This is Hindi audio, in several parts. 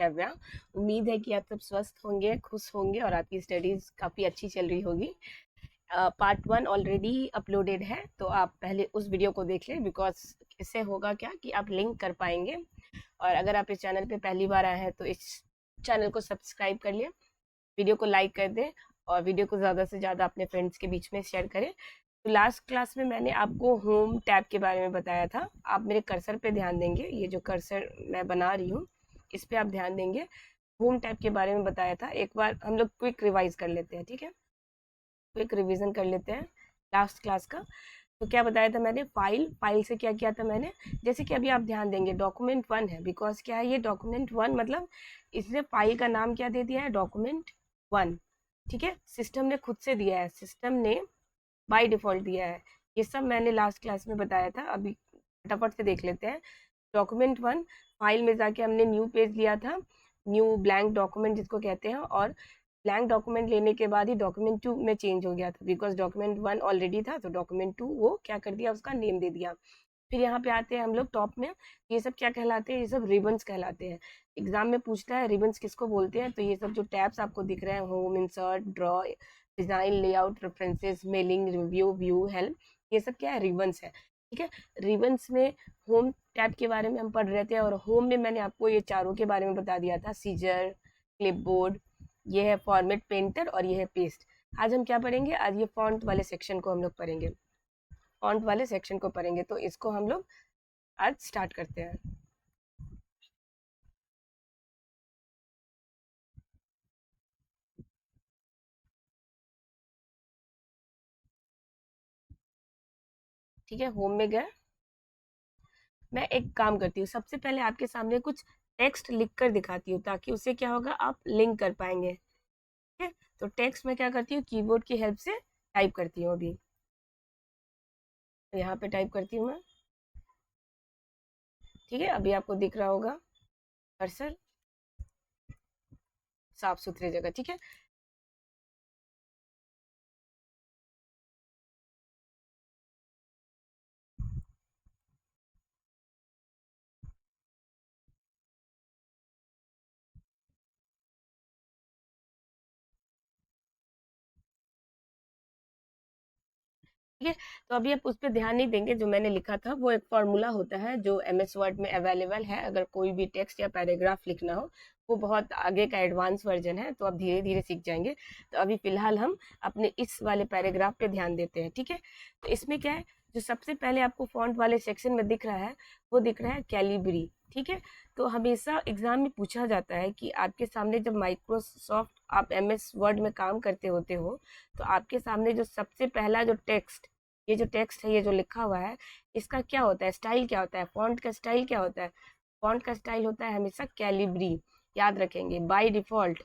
काव्या। उम्मीद है कि आप सब स्वस्थ होंगे, खुश होंगे और आपकी स्टडीज काफ़ी अच्छी चल रही होगी। पार्ट 1 ऑलरेडी अपलोडेड है, तो आप पहले उस वीडियो को देख लें, बिकॉज इससे होगा क्या कि आप लिंक कर पाएंगे। और अगर आप इस चैनल पे पहली बार आए हैं तो इस चैनल को सब्सक्राइब कर लें, वीडियो को लाइक कर दें और वीडियो को ज़्यादा से ज़्यादा अपने फ्रेंड्स के बीच में शेयर करें। तो लास्ट क्लास में मैंने आपको होम टैब के बारे में बताया था। आप मेरे कर्सर पे ध्यान देंगे, ये जो कर्सर मैं बना रही हूँ इस पे आप ध्यान देंगे। होम टैब के बारे में बताया था। एक बार हम लोग क्विक रिवाइज कर लेते हैं, ठीक है? क्विक रिवीजन कर लेते हैं लास्ट क्लास का। तो क्या बताया था मैंने, फाइल से क्या किया था मैंने, जैसे कि अभी आप ध्यान देंगे डॉक्यूमेंट 1 है, बिकॉज क्या है ये डॉक्यूमेंट 1, मतलब इसने फाइल का नाम क्या दे दिया है, डॉक्यूमेंट 1। ठीक है, सिस्टम ने खुद से दिया है, सिस्टम ने बाय डिफॉल्ट दिया है। ये सब मैंने लास्ट क्लास में बताया था। अभी फटाफट से देख लेते हैं। डॉक्यूमेंट 1 फाइल में जाके हमने न्यू पेज लिया था, न्यू ब्लैंक डॉक्यूमेंट जिसको कहते हैं, और ब्लैंक डॉक्यूमेंट लेने के बाद ही डॉक्यूमेंट 2 में चेंज हो गया था, बिकॉज डॉक्यूमेंट 1 ऑलरेडी था, तो डॉक्यूमेंट 2 वो क्या कर दिया, उसका नेम दे दिया। फिर यहाँ पे आते हैं हम लोग टॉप में, ये सब क्या कहलाते हैं, ये सब रिबन्स कहलाते हैं। एग्जाम में पूछता है रिबन्स किसको बोलते हैं, तो ये सब जो टैब्स आपको दिख रहे हैं, home, insert, draw, design, layout, references, mailing, review, view, help, ये सब क्या है, रिबन्स है। ठीक है, रिबन्स में होम टैब के बारे में हम पढ़ रहे थे, और होम में मैंने आपको ये चारों के बारे में बता दिया था, सीजर, क्लिपबोर्ड, ये है फॉर्मेट पेंटर और ये है पेस्ट। आज हम क्या पढ़ेंगे, आज ये फॉन्ट वाले सेक्शन को हम लोग पढ़ेंगे, फॉन्ट वाले सेक्शन को पढ़ेंगे। तो इसको हम लोग आज स्टार्ट करते हैं। ठीक है, होम में गए, मैं एक काम करती हूँ, सबसे पहले आपके सामने कुछ टेक्स्ट लिख कर दिखाती हूँ, ताकि उससे क्या होगा, आप लिंक कर पाएंगे। ठीक है, तो टेक्स्ट में क्या करती हूँ, कीबोर्ड की हेल्प से टाइप करती हूँ। अभी तो यहाँ पे टाइप करती हूँ मैं। ठीक है, अभी आपको दिख रहा होगा कर्सर, साफ सुथरी जगह। ठीक है, ठीक है, तो अभी आप उस पर ध्यान नहीं देंगे। जो मैंने लिखा था वो एक फॉर्मूला होता है जो MS वर्ड में अवेलेबल है, अगर कोई भी टेक्स्ट या पैराग्राफ लिखना हो। वो बहुत आगे का एडवांस वर्जन है, तो आप धीरे धीरे सीख जाएंगे। तो अभी फिलहाल हम अपने इस वाले पैराग्राफ पे ध्यान देते हैं। ठीक है, तो इसमें क्या है, जो सबसे पहले आपको फॉन्ट वाले सेक्शन में दिख रहा है, वो दिख रहा है कैलिब्री। ठीक है, तो हमेशा एग्जाम में पूछा जाता है कि आपके सामने जब माइक्रोसॉफ्ट आप MS वर्ड में काम करते होते हो, तो आपके सामने जो सबसे पहला जो टेक्स्ट, ये जो टेक्स्ट है, ये जो लिखा हुआ है, इसका क्या होता है, स्टाइल क्या होता है, फॉन्ट का स्टाइल क्या होता है। फॉन्ट का स्टाइल होता है हमेशा कैलिब्री, याद रखेंगे। बाय डिफॉल्ट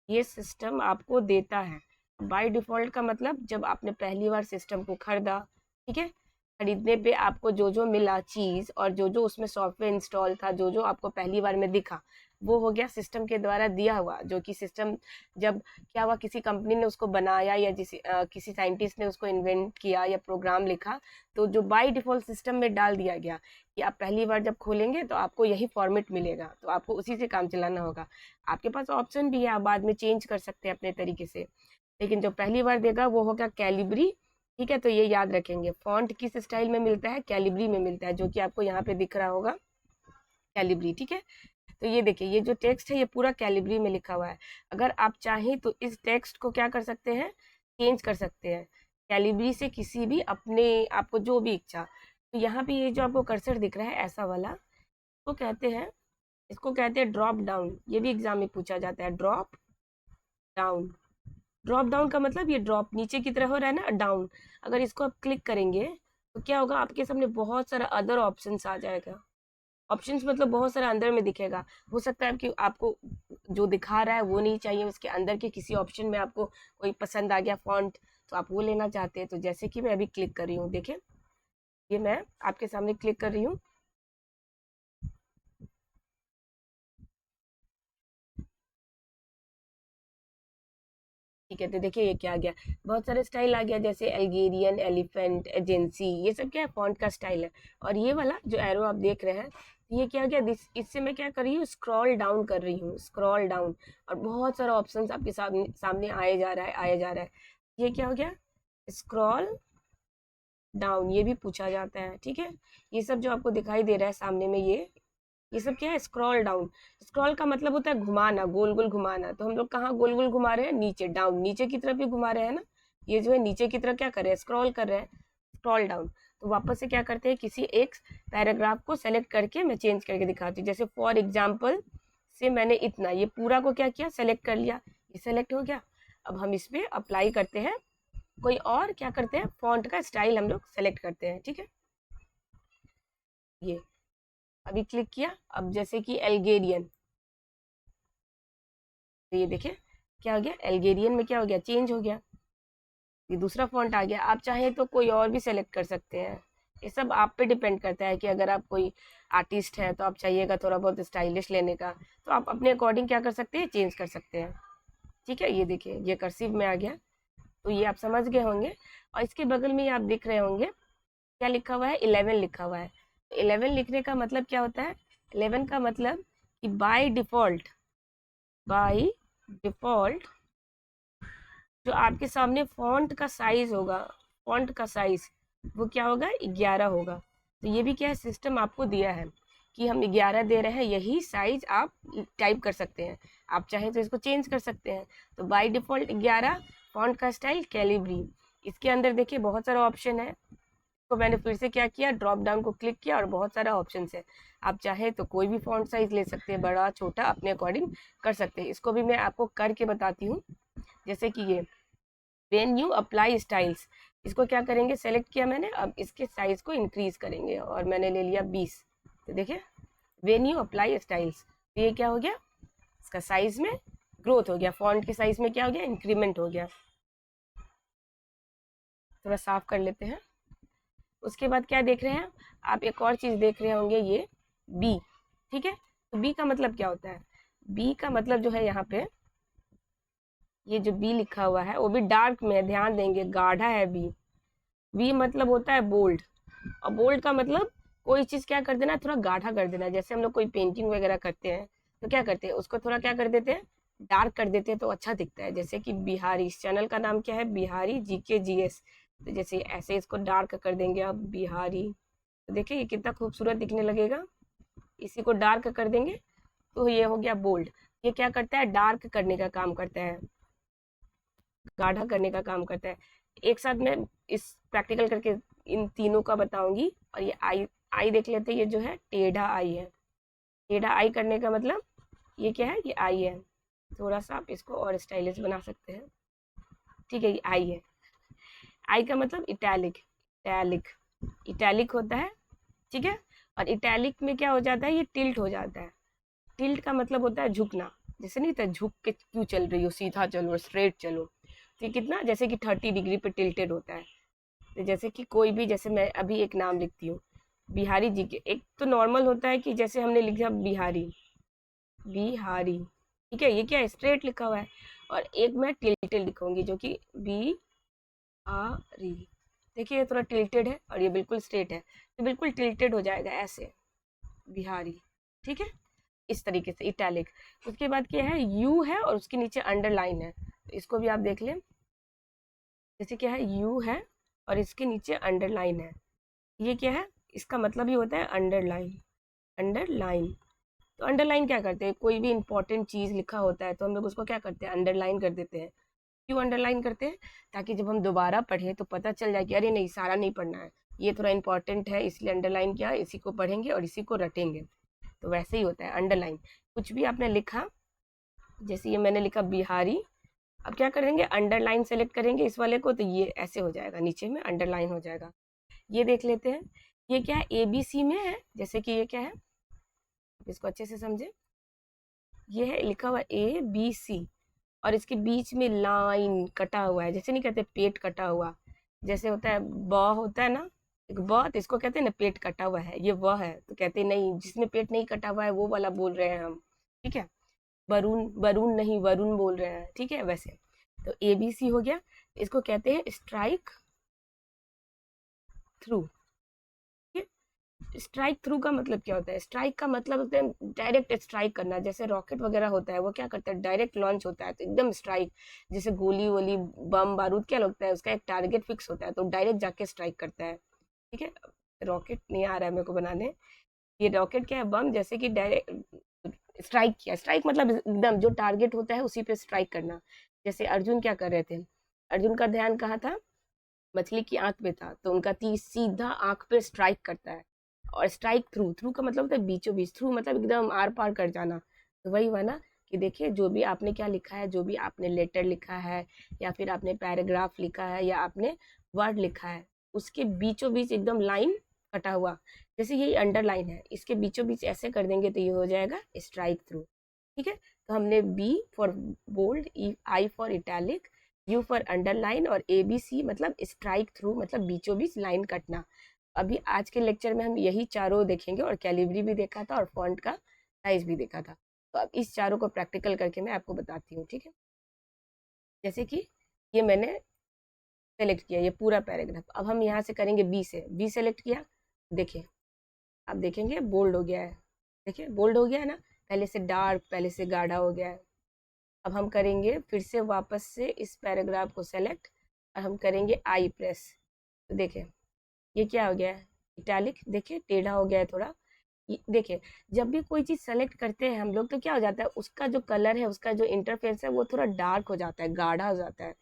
ये सिस्टम आपको देता है। बाय डिफॉल्ट का मतलब जब आपने पहली बार सिस्टम को खरीदा, ठीक है, खरीदने पे आपको जो जो मिला चीज़, और जो जो उसमें सॉफ्टवेयर इंस्टॉल था, जो जो आपको पहली बार में दिखा, वो हो गया सिस्टम के द्वारा दिया हुआ। जो कि सिस्टम जब क्या हुआ, किसी कंपनी ने उसको बनाया, या किसी साइंटिस्ट ने उसको इन्वेंट किया या प्रोग्राम लिखा, तो जो बाय डिफॉल्ट सिस्टम में डाल दिया गया कि आप पहली बार जब खोलेंगे तो आपको यही फॉर्मेट मिलेगा, तो आपको उसी से काम चलाना होगा। आपके पास ऑप्शन भी है, आप बाद में चेंज कर सकते हैं अपने तरीके से, लेकिन जो पहली बार देगा वो होगा कैलिब्री। ठीक है, तो ये याद रखेंगे, फॉन्ट किस स्टाइल में मिलता है, कैलिब्री में मिलता है, जो कि आपको यहाँ पे दिख रहा होगा, कैलिब्री। ठीक है, तो ये देखिए, ये जो टेक्स्ट है ये पूरा कैलिब्री में लिखा हुआ है। अगर आप चाहें तो इस टेक्स्ट को क्या कर सकते हैं, चेंज कर सकते हैं कैलिब्री से, किसी भी अपने आपको जो भी इच्छा। तो यहाँ पे ये जो आपको कर्सर दिख रहा है ऐसा वाला, तो कहते हैं, इसको कहते हैं ड्रॉप डाउन। ये भी एग्जाम में पूछा जाता है, ड्रॉप डाउन। ड्रॉप डाउन का मतलब ये ड्रॉप नीचे की तरह हो रहा है ना, डाउन। अगर इसको आप क्लिक करेंगे तो क्या होगा, आपके सामने बहुत सारा अदर ऑप्शंस आ जाएगा। ऑप्शंस मतलब बहुत सारा अंदर में दिखेगा। हो सकता है कि आपको जो दिखा रहा है वो नहीं चाहिए, उसके अंदर के किसी ऑप्शन में आपको कोई पसंद आ गया फॉन्ट, तो आप वो लेना चाहते हैं। तो जैसे कि मैं अभी क्लिक कर रही हूँ, देखें, ये मैं आपके सामने क्लिक कर रही हूँ। ठीक है, तो देखिए ये क्या आ गया, बहुत सारे स्टाइल आ गया, जैसे अल्गेरियन, एलिफेंट, एजेंसी, ये सब क्या है, फॉन्ट का स्टाइल है। और ये वाला जो एरो आप देख रहे हैं, ये क्या हो गया, इससे मैं क्या कर रही हूँ, स्क्रॉल डाउन कर रही हूँ, स्क्रॉल डाउन, और बहुत सारा ऑप्शंस आपके सामने सामने आए जा रहा है, आए जा रहा है। ये क्या हो गया, स्क्रॉल डाउन, ये भी पूछा जाता है, ठीक है। ये सब जो आपको दिखाई दे रहा है सामने में, ये सब क्या है, स्क्रॉल डाउन। स्क्रॉल का मतलब होता है घुमाना, गोल गोल घुमाना। तो हम लोग कहाँ गोल गोल घुमा रहे हैं, नीचे, डाउन, नीचे की तरफ भी घुमा रहे हैं ना। ये जो है नीचे की तरफ क्या कर रहे हैं, स्क्रॉल कर रहे हैं, स्क्रॉल डाउन। तो वापस से क्या करते हैं, किसी एक पैराग्राफ को सेलेक्ट करके मैं चेंज करके दिखाती हूँ। जैसे फॉर एग्जाम्पल से मैंने इतना, ये पूरा को क्या किया, सेलेक्ट कर लिया, ये सेलेक्ट हो गया। अब हम इस पे अप्लाई करते हैं, कोई और क्या करते हैं, फॉन्ट का स्टाइल हम लोग सेलेक्ट करते हैं, ठीक है। ये अभी क्लिक किया, अब जैसे कि एल्गेरियन, तो ये देखिए क्या हो गया, एल्गेरियन में क्या हो गया, चेंज हो गया, ये दूसरा फॉन्ट आ गया। आप चाहें तो कोई और भी सेलेक्ट कर सकते हैं, ये सब आप पे डिपेंड करता है कि अगर आप कोई आर्टिस्ट है तो आप चाहिएगा थोड़ा बहुत स्टाइलिश लेने का, तो आप अपने अकॉर्डिंग क्या कर सकते हैं, चेंज कर सकते हैं, ठीक है। ये देखिए ये कर्सिव में आ गया, तो ये आप समझ गए होंगे। और इसके बगल में ये आप देख रहे होंगे क्या लिखा हुआ है, 11 लिखा हुआ है। 11 लिखने का मतलब क्या होता है, 11 का मतलब कि बाय डिफॉल्ट, बाय डिफॉल्ट जो आपके सामने फॉन्ट का साइज होगा, फॉन्ट का साइज वो क्या होगा, 11 होगा। तो ये भी क्या है, सिस्टम आपको दिया है कि हम 11 दे रहे हैं, यही साइज आप टाइप कर सकते हैं। आप चाहें तो इसको चेंज कर सकते हैं। तो बाय डिफॉल्ट 11, फॉन्ट का स्टाइल कैलिब्री। इसके अंदर देखिए बहुत सारा ऑप्शन है, तो मैंने फिर से क्या किया, ड्रॉप डाउन को क्लिक किया और बहुत सारा ऑप्शन है। आप चाहे तो कोई भी फॉन्ट साइज ले सकते हैं, बड़ा छोटा अपने अकॉर्डिंग कर सकते हैं। इसको भी मैं आपको करके बताती हूँ। जैसे कि ये व्हेन यू अप्लाई स्टाइल्स, इसको क्या करेंगे, सेलेक्ट किया मैंने, अब इसके साइज को इंक्रीज करेंगे और मैंने ले लिया 20। तो देखिए व्हेन यू अप्लाई स्टाइल्स, तो ये क्या हो गया, इसका साइज में ग्रोथ हो गया, फॉन्ट के साइज में क्या हो गया, इंक्रीमेंट हो गया। थोड़ा साफ कर लेते हैं। उसके बाद क्या देख रहे हैं आप, एक और चीज देख रहे होंगे, ये बी, ठीक है। तो बी का मतलब क्या होता है, बी का मतलब जो है यहाँ पे ये जो बी लिखा हुआ है वो भी डार्क में है, ध्यान देंगे, गाढ़ा है बी। बी मतलब होता है बोल्ड, और बोल्ड का मतलब कोई चीज क्या कर देना, थोड़ा गाढ़ा कर देना। जैसे हम लोग कोई पेंटिंग वगैरह करते हैं तो क्या करते हैं, उसको थोड़ा क्या कर देते हैं, डार्क कर देते हैं, तो अच्छा दिखता है। जैसे कि बिहारी, इस चैनल का नाम क्या है, बिहारी जीके जीएस। तो जैसे ऐसे इसको डार्क कर देंगे आप, बिहारी, तो देखिए ये कितना खूबसूरत दिखने लगेगा। इसी को डार्क कर देंगे तो ये हो गया बोल्ड। ये क्या करता है, डार्क करने का काम करता है, गाढ़ा करने का काम करता है। एक साथ मैं इस प्रैक्टिकल करके इन तीनों का बताऊंगी। और ये आई, आई देख लेते हैं, ये जो है टेढ़ा आई है। टेढ़ा आई करने का मतलब ये क्या है, ये आई है। थोड़ा सा आप इसको और स्टाइलिश बना सकते हैं, ठीक है, ये आई है। आई का मतलब इटैलिक, इटैलिक, इटैलिक होता है, ठीक है। और इटैलिक में क्या हो जाता है, ये टिल्ट हो जाता है। टिल्ट का मतलब होता है झुकना, जैसे नहीं था, झुक के क्यों चल रही हो, सीधा चलो, स्ट्रेट चलो। तो ये कितना, जैसे कि 30 डिग्री पे टिल्टेड होता है। तो जैसे कि कोई भी, जैसे मैं अभी एक नाम लिखती हूँ बिहारी जी के, एक तो नॉर्मल होता है कि जैसे हमने लिखा बिहारी, बिहारी, ठीक है, ये क्या है, स्ट्रेट लिखा हुआ है। और एक मैं टिल्टेड लिखूंगी जो कि बी आ री, देखिए ये थोड़ा टिल्टेड है और ये बिल्कुल स्ट्रेट है, तो बिल्कुल टिल्टेड हो जाएगा ऐसे, बिहारी, ठीक है, इस तरीके से इटैलिक। उसके बाद क्या है, यू है और उसके नीचे अंडरलाइन है, तो इसको भी आप देख लें। जैसे क्या है, यू है और इसके नीचे अंडरलाइन है, ये क्या है, इसका मतलब ही होता है अंडरलाइन, अंडरलाइन। तो अंडरलाइन क्या करते हैं, कोई भी इंपॉर्टेंट चीज लिखा होता है तो हम लोग उसको क्या करते हैं, अंडरलाइन कर देते हैं। क्यों अंडरलाइन करते हैं, ताकि जब हम दोबारा पढ़ें तो पता चल जाए कि अरे नहीं, सारा नहीं पढ़ना है, ये थोड़ा इंपॉर्टेंट है, इसलिए अंडरलाइन किया, इसी को पढ़ेंगे और इसी को रटेंगे। तो वैसे ही होता है अंडरलाइन। कुछ भी आपने लिखा, जैसे ये मैंने लिखा बिहारी, अब क्या करेंगे, अंडरलाइन सेलेक्ट करेंगे इस वाले को, तो ये ऐसे हो जाएगा, नीचे में अंडरलाइन हो जाएगा। ये देख लेते हैं, ये क्या है, ABC में है। जैसे कि ये क्या है, इसको अच्छे से समझे, ये है लिखा हुआ ABC, और इसके बीच में लाइन कटा हुआ है, जैसे नहीं कहते पेट कटा हुआ, जैसे होता है ब होता है ना, एक ब, तो इसको कहते हैं ना पेट कटा हुआ है, ये वह है, तो कहते हैं नहीं, जिसमें पेट नहीं कटा हुआ है वो वाला बोल रहे हैं हम, ठीक है। वरुण, वरुण नहीं, वरुण बोल रहे हैं, ठीक है, वैसे। तो ABC हो गया, इसको कहते हैं स्ट्राइक थ्रू, ठीक है, स्ट्राइक थ्रू का मतलब क्या होता है? स्ट्राइक का मतलब होता है डायरेक्ट स्ट्राइक करना। जैसे रॉकेट वगैरह होता है वो क्या करता है, डायरेक्ट लॉन्च होता है तो एकदम स्ट्राइक। जैसे गोली वोली बम बारूद क्या लगता है, उसका एक टारगेट फिक्स होता है तो डायरेक्ट जाके स्ट्राइक करता है। ठीक है, रॉकेट नहीं आ रहा है मेरे को बनाने। ये रॉकेट क्या है, बम, जैसे कि डायरेक्ट स्ट्राइक किया। स्ट्राइक मतलब एकदम जो टारगेट होता है उसी पे स्ट्राइक करना। जैसे अर्जुन क्या कर रहे थे, अर्जुन का ध्यान कहाँ था, मछली की आंख पे था, तो उनका तीर सीधा आंख पे स्ट्राइक करता है। और स्ट्राइक थ्रू, थ्रू का मतलब होता है बीचों बीच, थ्रू मतलब एकदम आर पार कर जाना। तो वही हुआ ना कि देखिए जो भी आपने क्या लिखा है, जो भी आपने लेटर लिखा है या फिर आपने पैराग्राफ लिखा है या आपने वर्ड लिखा है, उसके बीचों बीच एकदम लाइन कटा हुआ। जैसे ये अंडरलाइन है, इसके बीचों बीच ऐसे कर देंगे तो ये हो जाएगा स्ट्राइक थ्रू। ठीक है, तो हमने B for bold, I for italic, U for underline और ए बी सी मतलब स्ट्राइक थ्रू मतलब बीचों बीच लाइन कटना। अभी आज के लेक्चर में हम यही चारों देखेंगे और कैलिबरी भी देखा था और फॉन्ट का साइज भी देखा था। तो अब इस चारों को प्रैक्टिकल करके मैं आपको बताती हूँ। ठीक है, जैसे कि ये मैंने सेलेक्ट किया ये पूरा पैराग्राफ। अब हम यहाँ से करेंगे बी से, बी सेलेक्ट किया, देखिए आप देखेंगे बोल्ड हो गया है। देखिए बोल्ड हो गया है ना, पहले से डार्क, पहले से गाढ़ा हो गया है। अब हम करेंगे फिर से वापस से इस पैराग्राफ को सेलेक्ट और हम करेंगे आई प्रेस। तो देखिए ये क्या हो गया है, इटैलिक, देखिए टेढ़ा हो गया है थोड़ा। देखिए जब भी कोई चीज़ सेलेक्ट करते हैं हम लोग तो क्या हो जाता है, उसका जो कलर है, उसका जो इंटरफेस है वो थोड़ा डार्क हो जाता है, गाढ़ा हो जाता है।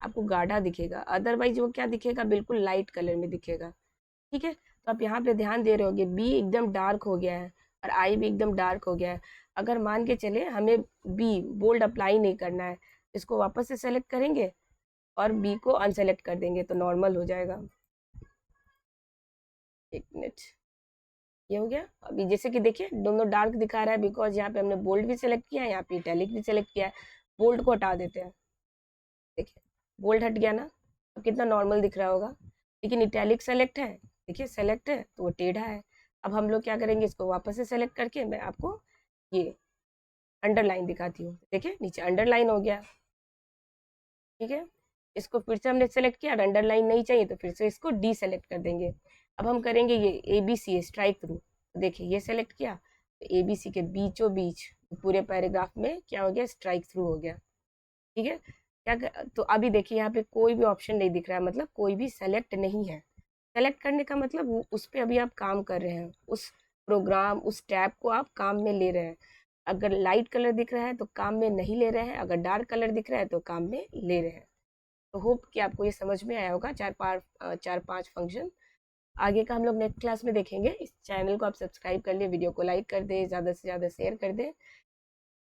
आपको गाढ़ा दिखेगा, अदरवाइज वो क्या दिखेगा, बिल्कुल लाइट कलर में दिखेगा। ठीक है, तो आप यहाँ पे ध्यान दे रहे होगे बी एकदम डार्क हो गया है और आई भी एकदम डार्क हो गया है। अगर मान के चले हमें बी बोल्ड अप्लाई नहीं करना है, इसको वापस से सेलेक्ट करेंगे और बी को अनसेलेक्ट कर देंगे तो नॉर्मल हो जाएगा। एक मिनट, ये हो गया। अभी जैसे कि देखिए दोनों डार्क दिखा रहा है बिकॉज यहाँ पे हमने बोल्ड भी सिलेक्ट किया है, यहाँ पे इटैलिक भी सिलेक्ट किया है। बोल्ड को हटा देते हैं, देखिए बोल्ड हट गया ना, अब कितना नॉर्मल दिख रहा होगा। लेकिन इटैलिक सेलेक्ट है, देखिए सेलेक्ट है तो वो टेढ़ा है। अब हम लोग क्या करेंगे, इसको वापस से सेलेक्ट करके मैं आपको ये अंडरलाइन दिखाती हूँ। देखिए नीचे अंडरलाइन हो गया। ठीक है, इसको फिर से हमने सेलेक्ट किया, अंडरलाइन नहीं चाहिए तो फिर से इसको डी सेलेक्ट कर देंगे। अब हम करेंगे ये A B C strikethrough. देखिए ये सेलेक्ट किया तो ए बी सी के बीचों बीच पूरे पैराग्राफ में क्या हो गया, स्ट्राइक थ्रू हो गया। ठीक है, तो अभी देखिए यहाँ पे कोई भी ऑप्शन नहीं दिख रहा है, मतलब कोई भी सेलेक्ट नहीं है। सेलेक्ट करने का मतलब उस पर अभी आप काम कर रहे हैं, उस प्रोग्राम उस टैब को आप काम में ले रहे हैं। अगर लाइट कलर दिख रहा है तो काम में नहीं ले रहे हैं, अगर डार्क कलर दिख रहा है तो काम में ले रहे हैं। तो होप कि आपको ये समझ में आया होगा चार पांच फंक्शन। आगे का हम लोग नेक्स्ट क्लास में देखेंगे। इस चैनल को आप सब्सक्राइब कर ले, वीडियो को लाइक कर दे, ज़्यादा से ज़्यादा शेयर कर दे।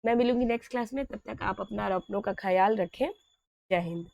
मैं मिलूंगी नेक्स्ट क्लास में, तब तक आप अपना और अपनों का ख्याल रखें। जय हिंद।